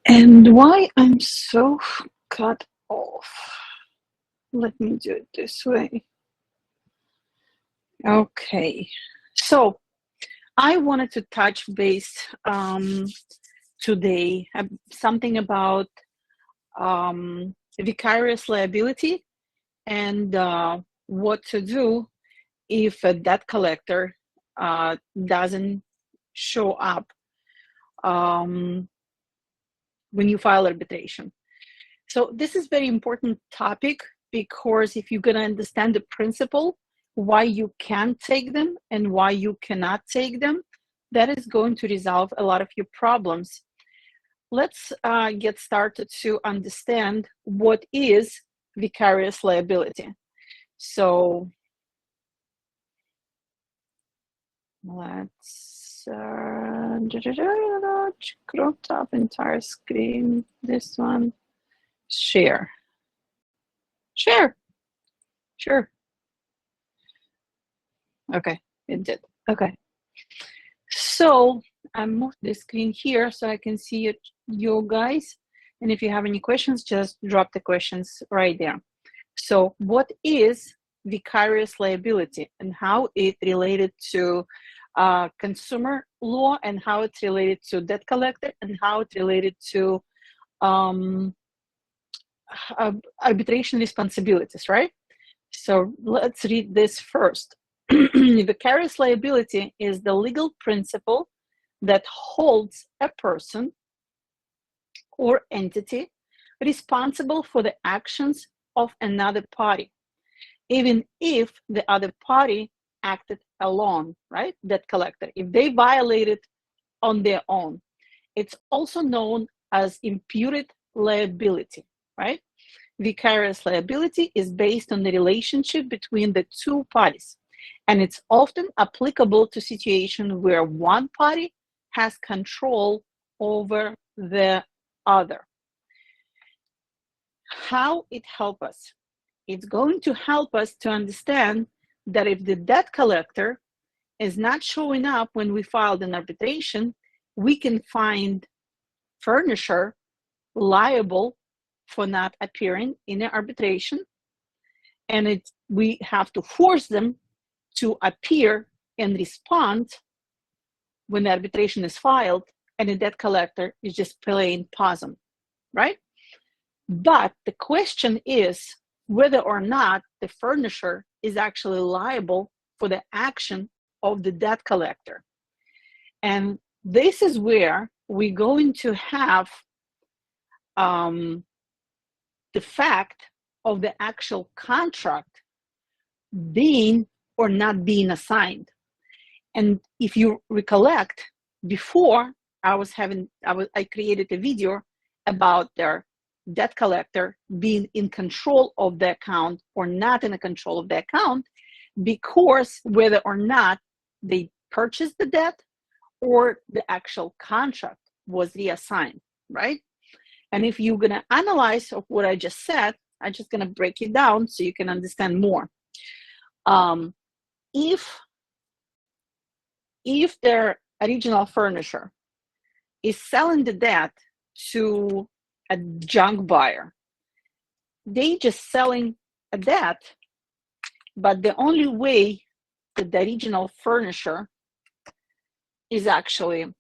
And why I'm so cut off? Let me do it this way. Okay, so I wanted to touch base today, something about vicarious liability and what to do if a debt collector doesn't show up when you file arbitration. So this is very important topic because if you're going to understand the principle, why you can take them and why you cannot take them, that is going to resolve a lot of your problems. Let's get started to understand what is vicarious liability. So let's crop top entire screen. This one, share. Sure. Okay, it did. Okay. So I moved the screen here so I can see it, you guys. And if you have any questions, just drop the questions right there. So what is vicarious liability and how it related to consumer law and how it's related to debt collector and how it's related to arbitration responsibilities, right? So let's read this first. Vicarious liability is the legal principle that holds a person or entity responsible for the actions of another party, even if the other party acted alone, right? Debt collector, if they violated on their own. It's also known as imputed liability, right? Vicarious liability is based on the relationship between the two parties, and it's often applicable to situations where one party has control over the other. How it helps us? It's going to help us to understand that if the debt collector is not showing up when we filed an arbitration, we can find furnisher liable for not appearing in an arbitration, and we have to force them to appear and respond when the arbitration is filed, and the debt collector is just playing possum, right? But the question is whether or not the furnisher is actually liable for the action of the debt collector. And this is where we're going to have the fact of the actual contract being or not being assigned. And if you recollect, before I created a video about their debt collector being in control of the account or not in the control of the account, because whether or not they purchased the debt or the actual contract was reassigned, right? And if you're going to analyze of what I just said, I'm just going to break it down so you can understand more. If their original furnisher is selling the debt to a junk buyer, they just selling a debt, but the only way that the original furnisher is actually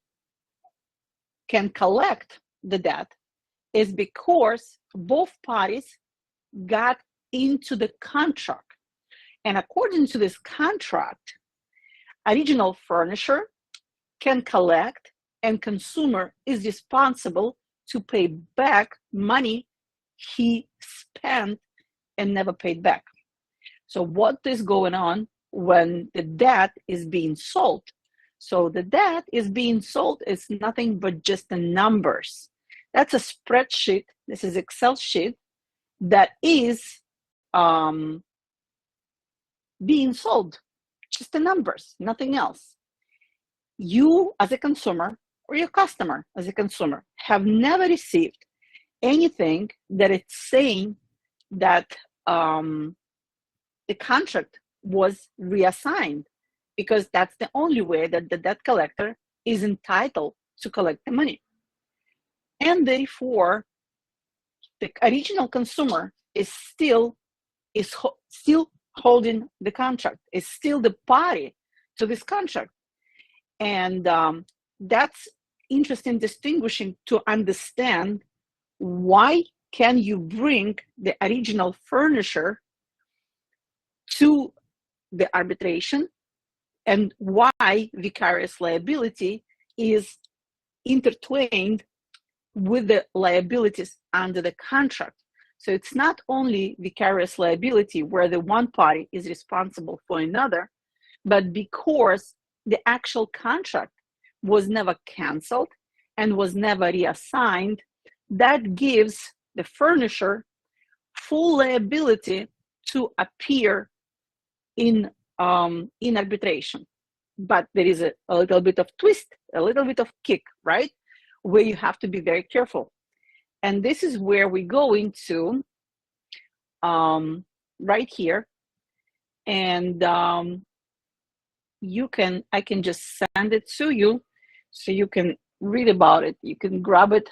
can collect the debt is because both parties got into the contract. And according to this contract, original furnisher can collect and consumer is responsible to pay back money he spent and never paid back. So what is going on when the debt is being sold? So the debt is being sold is nothing but just the numbers. That's a spreadsheet. This is Excel sheet that is being sold. Just the numbers, nothing else. You as a consumer or your customer as a consumer have never received anything that it's saying that the contract was reassigned, because that's the only way that the debt collector is entitled to collect the money. and therefore the original consumer is still holding the contract, is still the party to this contract. And that's interesting distinguishing to understand why can you bring the original furnisher to the arbitration and why vicarious liability is intertwined with the liabilities under the contract. So it's not only vicarious liability where the one party is responsible for another, but because the actual contract was never canceled and was never reassigned, that gives the furnisher full liability to appear in arbitration. But there is a little bit of twist, a little bit of kick, right? Where you have to be very careful. And this is where we go into right here. And I can just send it to you so you can read about it. You can grab it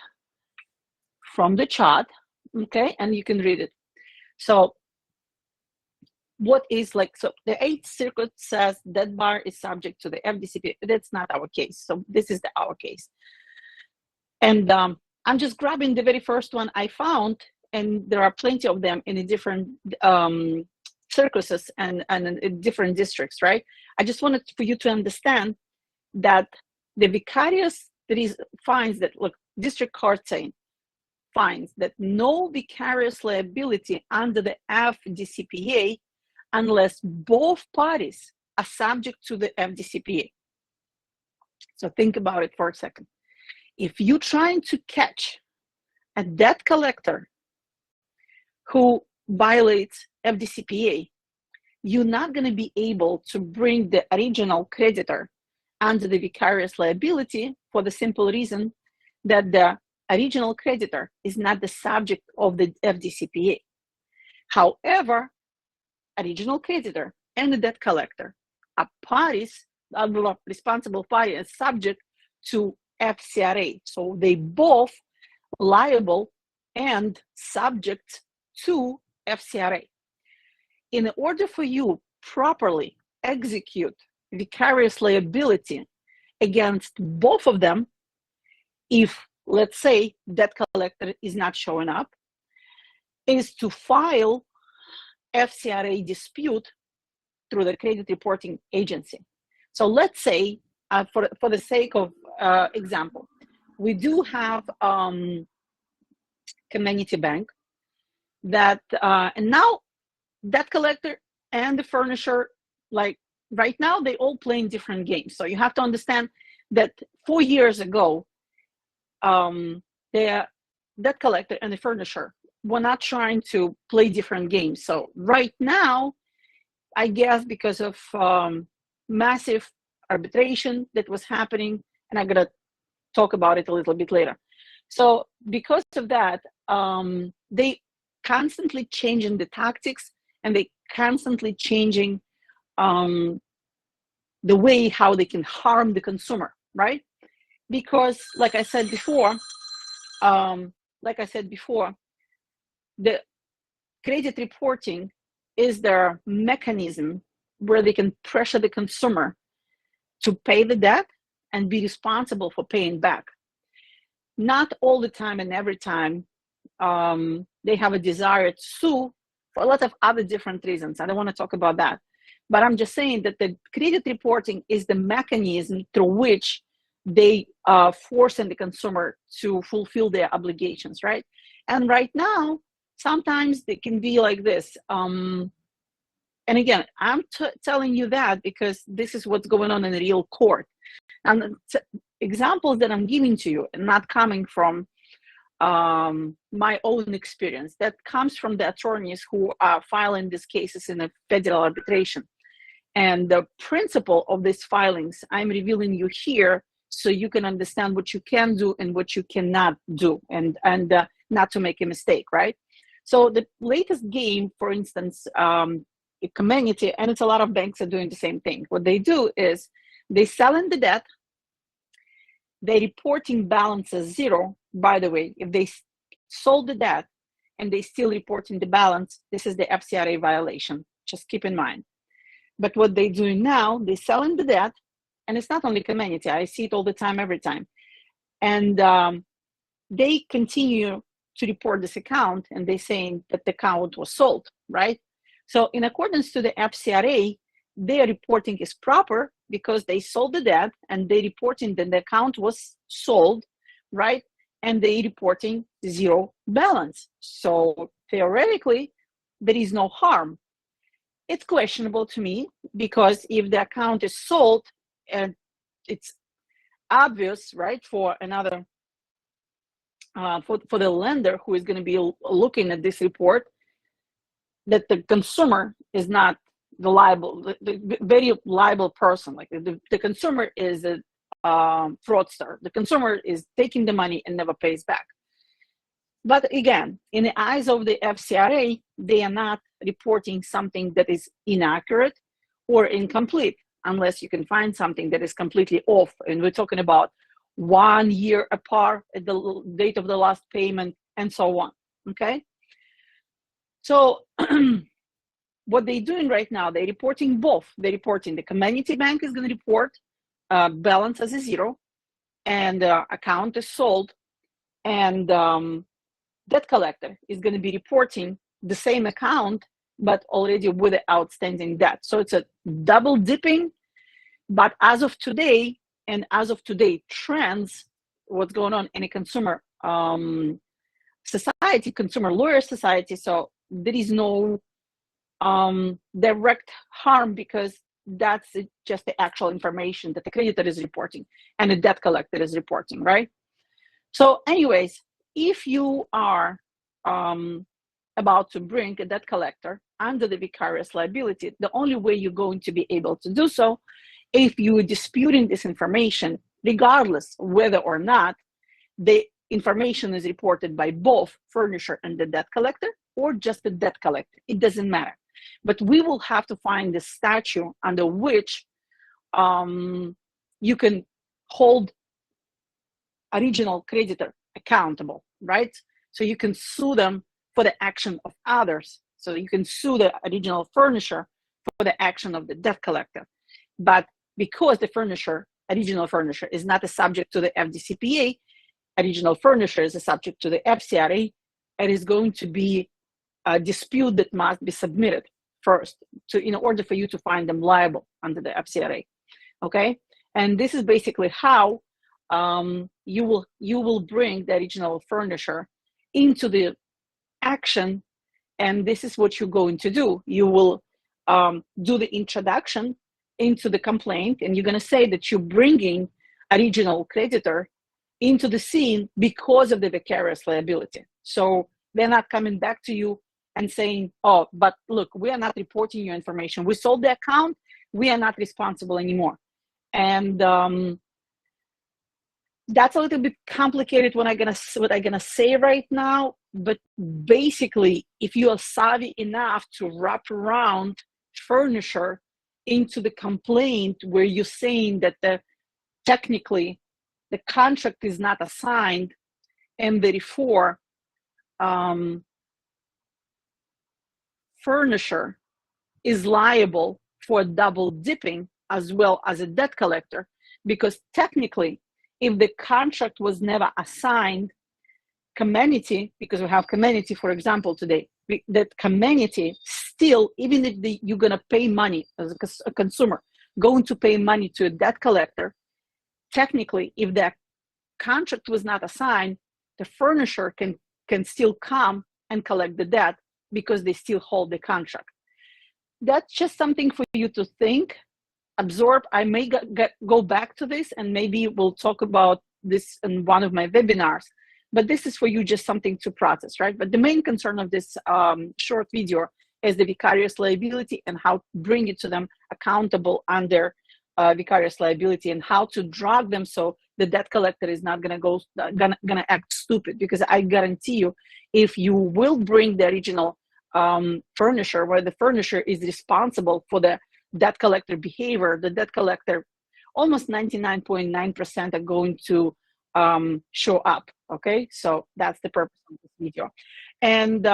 from the chart, okay? And you can read it. So what is so the 8th Circuit says that bar is subject to the FDCPA. That's not our case. So this is our case. And I'm just grabbing the very first one I found, and there are plenty of them in the different circuses and in different districts, right? I just wanted for you to understand that the vicarious finds that, look, district court saying finds that no vicarious liability under the FDCPA unless both parties are subject to the FDCPA. So think about it for a second. If you're trying to catch a debt collector who violates FDCPA, you're not going to be able to bring the original creditor under the vicarious liability for the simple reason that the original creditor is not the subject of the FDCPA. However, original creditor and the debt collector are parties, are responsible party and subject to FCRA. So they both liable and subject to FCRA. In order for you properly execute vicarious liability against both of them, if, let's say, debt collector is not showing up, is to file FCRA dispute through the credit reporting agency. So let's say, for the sake of example, we do have community bank that, and now debt collector and the furnisher, like right now, they all playing different games. So you have to understand that 4 years ago, the debt collector and the furnisher were not trying to play different games. So right now, I guess because of massive arbitration that was happening, and I'm gonna talk about it a little bit later. So because of that, they constantly changing the tactics, and they constantly changing the way how they can harm the consumer, right? Because like I said before, the credit reporting is their mechanism where they can pressure the consumer to pay the debt and be responsible for paying back. Not all the time and every time they have a desire to sue for a lot of other different reasons. I don't want to talk about that. But I'm just saying that the credit reporting is the mechanism through which they forcing the consumer to fulfill their obligations, right? And right now, sometimes they can be like this. And again, I'm telling you that because this is what's going on in the real court. And examples that I'm giving to you, and not coming from my own experience, that comes from the attorneys who are filing these cases in a federal arbitration. And the principle of these filings, I'm revealing you here so you can understand what you can do and what you cannot do, and not to make a mistake, right? So the latest game, for instance, a community, and it's a lot of banks are doing the same thing. What they do is they sell in the debt, they're reporting balance as zero. By the way, if they sold the debt and they still reporting the balance, this is the FCRA violation. Just keep in mind. But what they're doing now, they're selling the debt, and it's not only community. I see it all the time, every time. And they continue to report this account, and they're saying that the account was sold, right? So in accordance to the FCRA, their reporting is proper because they sold the debt and they reporting that the account was sold, right? And they reporting zero balance. So theoretically, there is no harm. It's questionable to me because if the account is sold and it's obvious, right, for another, for the lender who is going to be looking at this report, that the consumer is not the liable, the very liable person. Like the consumer is a fraudster. The consumer is taking the money and never pays back. But again, in the eyes of the FCRA, they are not reporting something that is inaccurate or incomplete, unless you can find something that is completely off. And we're talking about 1 year apart at the date of the last payment and so on, okay? So what they're doing right now, they're reporting both. They're reporting the community bank is going to report balance as a zero, and account is sold, and debt collector is going to be reporting the same account, but already with the outstanding debt. So it's a double dipping, but as of today, and as of today trends, what's going on in a consumer society, consumer lawyer society, so there is no direct harm because that's just the actual information that the creditor is reporting and the debt collector is reporting, right? So anyways, if you are about to bring a debt collector under the vicarious liability, the only way you're going to be able to do so, if you're disputing this information, regardless whether or not the information is reported by both furnisher and the debt collector or just the debt collector, it doesn't matter. But we will have to find the statute under which you can hold original creditor accountable, right? So you can sue them for the action of others. So you can sue the original furnisher for the action of the debt collector. But because the original furnisher is not a subject to the FDCPA, original furnisher is a subject to the FCRA, it is going to be a dispute that must be submitted first in order for you to find them liable under the FCRA, okay? And this is basically how you will bring the original furnisher into the action, and this is what you're going to do. You will do the introduction into the complaint, and you're going to say that you're bringing original creditor into the scene because of the vicarious liability. So they're not coming back to you and saying, oh, but look, we are not reporting your information. We sold the account. We are not responsible anymore. And that's a little bit complicated what I'm gonna say right now. But basically, if you are savvy enough to wrap around furnisher into the complaint where you're saying that technically the contract is not assigned, and therefore furnisher is liable for double dipping as well as a debt collector, because technically, if the contract was never assigned, community, because we have community, for example, today, that community still, even if you're going to pay money as a consumer, going to pay money to a debt collector, technically, if that contract was not assigned, the furnisher can still come and collect the debt because they still hold the contract. That's just something for you to think, absorb. I may go back to this, and maybe we'll talk about this in one of my webinars, but this is for you, just something to process, right? But the main concern of this short video is the vicarious liability and how to bring it to them accountable under vicarious liability, and how to drag them so the debt collector is not gonna act stupid. Because I guarantee you, if you will bring the original furnisher, where the furnisher is responsible for the debt collector behavior, the debt collector almost 99.9% are going to show up. Okay, so that's the purpose of this video. And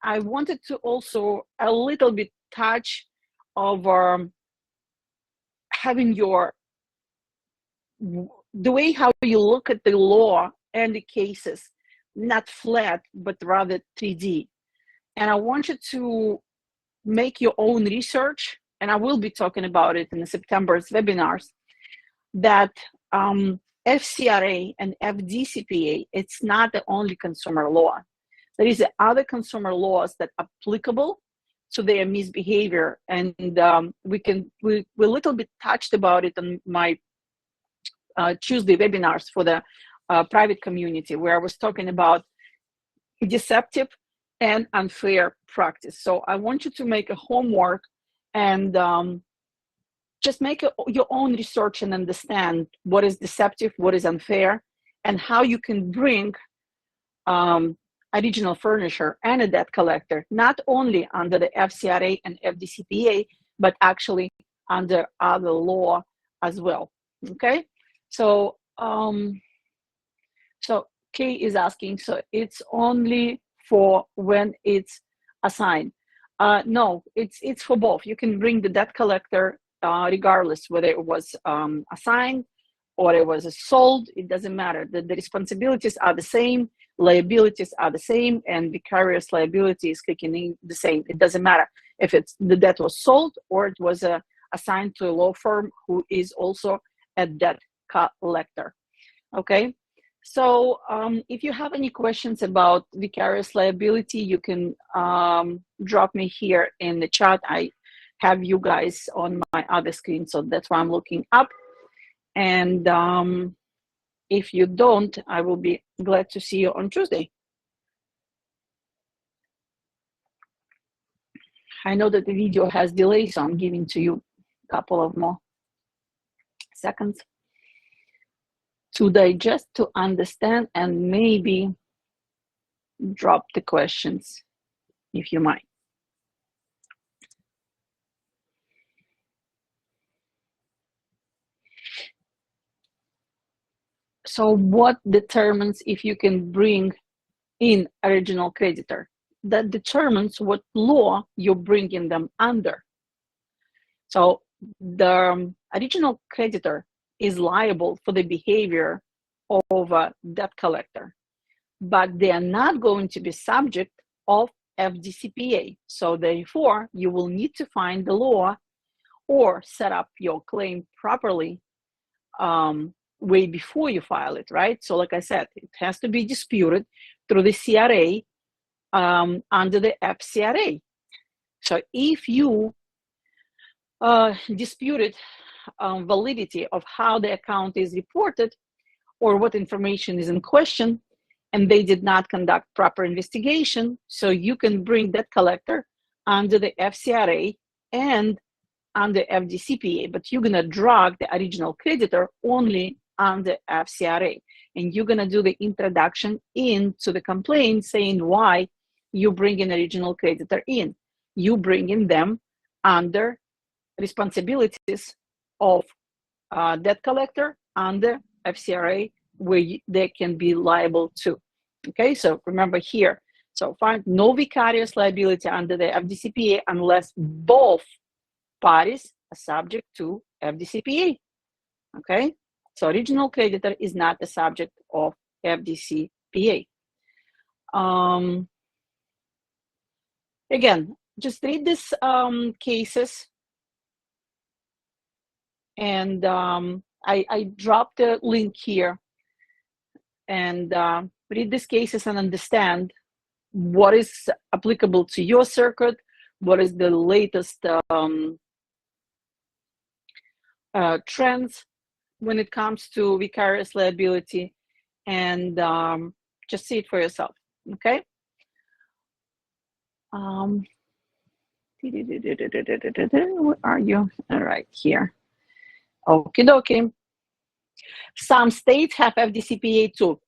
I wanted to also a little bit touch over having the way how you look at the law and the cases, not flat, but rather 3D. And I want you to make your own research, and I will be talking about it in September's webinars, that FCRA and FDCPA, it's not the only consumer law. There is other consumer laws that are applicable to their misbehavior, and we a little bit touched about it on my Tuesday webinars for the private community, where I was talking about deceptive and unfair practice. So I want you to make a homework and just make your own research and understand what is deceptive, what is unfair, and how you can bring original furnisher and a debt collector, not only under the FCRA and FDCPA, but actually under other law as well. Okay, so so Kay is asking, so it's only for when it's assigned? No, it's for both. You can bring the debt collector regardless whether it was assigned or it was sold. It doesn't matter. The responsibilities are the same, liabilities are the same, and vicarious liability is kicking in the same. It doesn't matter if the debt was sold or it was assigned to a law firm who is also a debt collector. Okay, so if you have any questions about vicarious liability, you can drop me here in the chat. I have you guys on my other screen, so that's why I'm looking up. And if you don't, I will be glad to see you on Tuesday. I know that the video has delay, so I'm giving to you a couple of more seconds to digest, to understand, and maybe drop the questions if you might. So what determines if you can bring in original creditor? That determines what law you're bringing them under. So the original creditor is liable for the behavior of a debt collector, but they are not going to be subject of FDCPA. So therefore, you will need to find the law or set up your claim properly way before you file it, right? So like I said, it has to be disputed through the CRA under the FCRA. So if you disputed validity of how the account is reported or what information is in question, and they did not conduct proper investigation, so you can bring that collector under the FCRA and under FDCPA, but you're gonna drag the original creditor only under FCRA, and you're gonna do the introduction into the complaint saying why you bring an original creditor in. You bring in them under responsibilities of debt collector under FCRA, where they can be liable to. Okay, so remember here, so find no vicarious liability under the FDCPA unless both parties are subject to FDCPA. Okay, so original creditor is not a subject of FDCPA. Again, just read these cases, and I dropped a link here, and read these cases and understand what is applicable to your circuit, what is the latest trends when it comes to vicarious liability, and just see it for yourself, okay? Where are you? All right, here. Okie dokie. Some states have FDCPA too.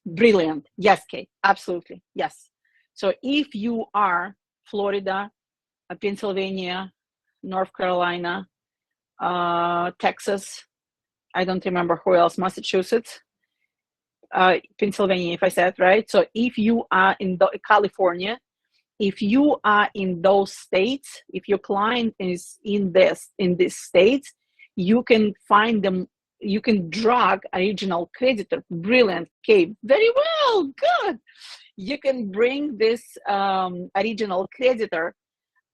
Brilliant. Yes, Kate, absolutely. Yes. So if you are Florida, Pennsylvania, North Carolina, Texas, I don't remember who else, Massachusetts, Pennsylvania, if I said right. So if you are in California, if you are in those states, if your client is in these states, you can find them, you can drag original creditor. Brilliant, Kate. Very well, good. You can bring this original creditor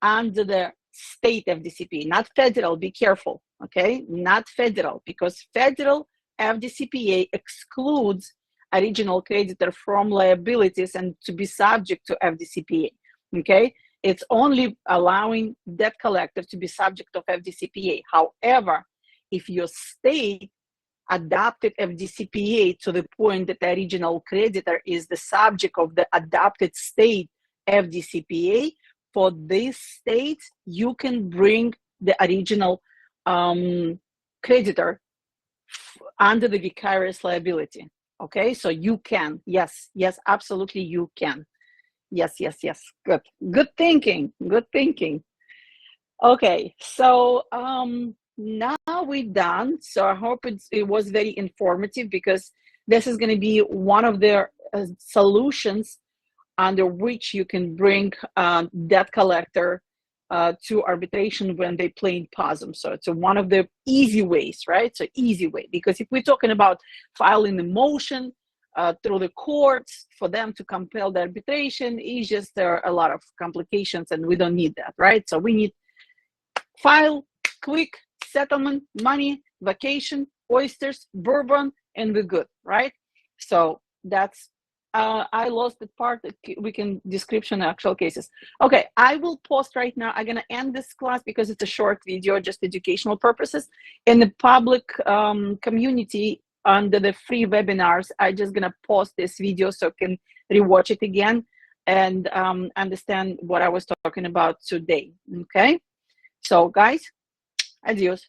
under the state FDCPA, not federal. Be careful, okay? Not federal, because federal FDCPA excludes original creditor from liabilities and to be subject to FDCPA, okay? It's only allowing debt collector to be subject of FDCPA. However, if your state adopted FDCPA to the point that the original creditor is the subject of the adopted state FDCPA, for these states, you can bring the original creditor under the vicarious liability. Okay, so you can, yes, absolutely you can. Yes, good thinking, good thinking. Okay, so now we're done. So I hope it was very informative, because this is going to be one of the solutions under which you can bring debt collector to arbitration when they play in possum. So it's one of the easy ways, right? So easy way, because if we're talking about filing a motion through the courts for them to compel the arbitration, it's just there are a lot of complications, and we don't need that, right? So we need file, quick settlement, money, vacation, oysters, bourbon, and we're good, right? So that's I lost the part that we can description actual cases. Okay, I will post right now. I'm gonna end this class because it's a short video, just educational purposes. In the public community under the free webinars, I just gonna post this video so you can rewatch it again and understand what I was talking about today. Okay, so guys, adios.